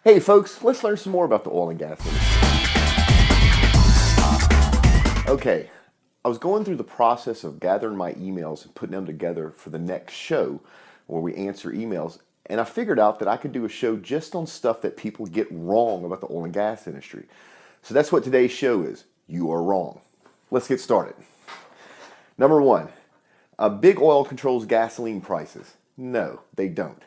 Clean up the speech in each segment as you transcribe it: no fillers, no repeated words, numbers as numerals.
Hey folks, let's learn some more about the oil and gas industry. Okay, I was going through the process of gathering my emails and putting them together for the next show where we answer emails, and I figured out that I could do a show just on stuff that people get wrong about the oil and gas industry. So that's what today's show is. You are wrong. Let's get started. Number one, big oil controls gasoline prices. No, they don't.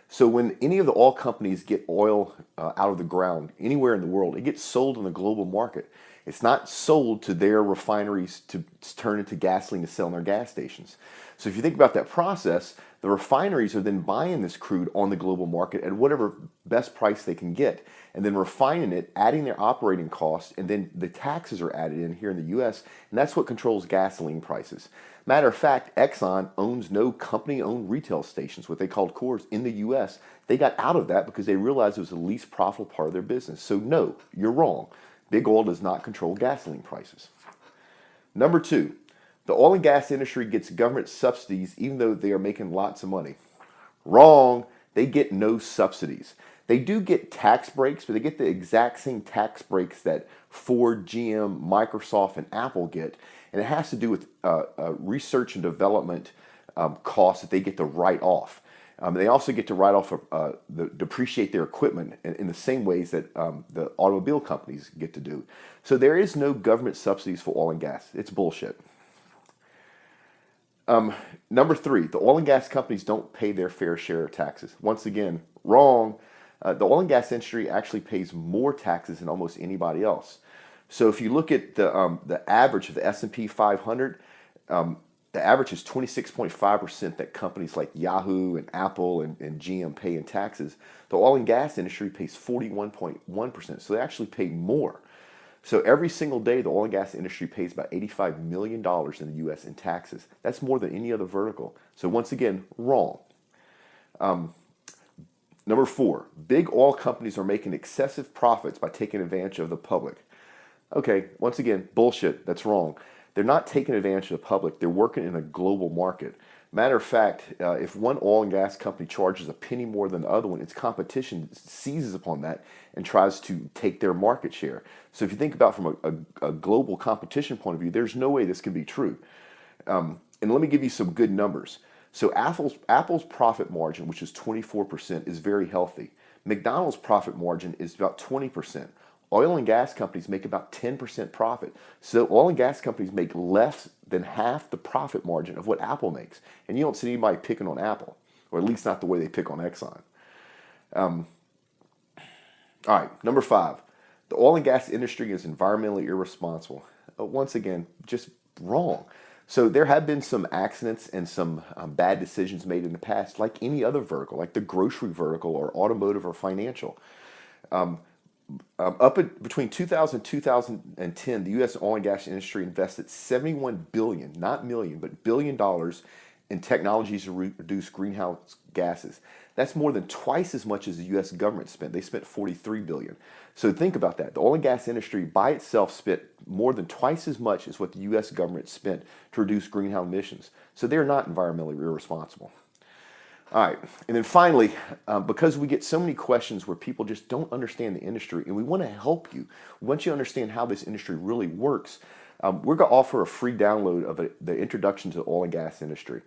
So when any of the oil companies get oil out of the ground anywhere in the world, it gets sold in the global market. It's not sold to their refineries to turn into gasoline to sell in their gas stations. So if you think about that process, the refineries are then buying this crude on the global market at whatever best price they can get, and then refining it, adding their operating costs, and then the taxes are added in here in the U.S., and that's what controls gasoline prices. Matter of fact, Exxon owns no company-owned retail stations, what they called cores, in the U.S. They got out of that because they realized it was the least profitable part of their business. So no, you're wrong. Big oil does not control gasoline prices. Number two, the oil and gas industry gets government subsidies even though they are making lots of money. Wrong. They get no subsidies. They do get tax breaks, but they get the exact same tax breaks that Ford, GM, Microsoft, and Apple get. And it has to do with research and development costs that they get to write off. They also get to write off, depreciate their equipment in the same ways that the automobile companies get to do. So there is no government subsidies for oil and gas. It's bullshit. Number three, the oil and gas companies don't pay their fair share of taxes. Once again, wrong. The oil and gas industry actually pays more taxes than almost anybody else. So if you look at the average of the S&P 500, the average is 26.5% that companies like Yahoo and Apple and GM pay in taxes. The oil and gas industry pays 41.1%, so they actually pay more. So every single day, the oil and gas industry pays about $85 million in the U.S. in taxes. That's more than any other vertical. So once again, wrong. Number four, big oil companies are making excessive profits by taking advantage of the public. Okay, once again, bullshit. That's wrong. They're not taking advantage of the public. They're working in a global market. Matter of fact, if one oil and gas company charges a penny more than the other one, its competition seizes upon that and tries to take their market share. So if you think about from a global competition point of view, there's no way this can be true. And let me give you some good numbers. So Apple's profit margin, which is 24%, is very healthy. McDonald's profit margin is about 20%. Oil and gas companies make about 10% profit. So oil and gas companies make less than half the profit margin of what Apple makes. And you don't see anybody picking on Apple, or at least not the way they pick on Exxon. All right, number five. The oil and gas industry is environmentally irresponsible. Once again, just wrong. So there have been some accidents and some bad decisions made in the past, like any other vertical, like the grocery vertical or automotive or financial. Between 2000 and 2010, the U.S. oil and gas industry invested $71 billion, not million, but $1 billion in technologies to reduce greenhouse gases. That's more than twice as much as the U.S. government spent. They spent $43 billion. So think about that. The oil and gas industry by itself spent more than twice as much as what the U.S. government spent to reduce greenhouse emissions. So they're not environmentally irresponsible. All right, and then finally, because we get so many questions where people just don't understand the industry, and we want to help you, we want you to understand how this industry really works, we're going to offer a free download of the Introduction to the Oil and Gas Industry.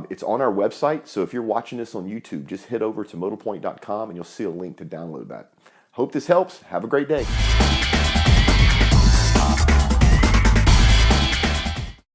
It's on our website, so if you're watching this on YouTube, just head over to modalpoint.com and you'll see a link to download that. Hope this helps. Have a great day.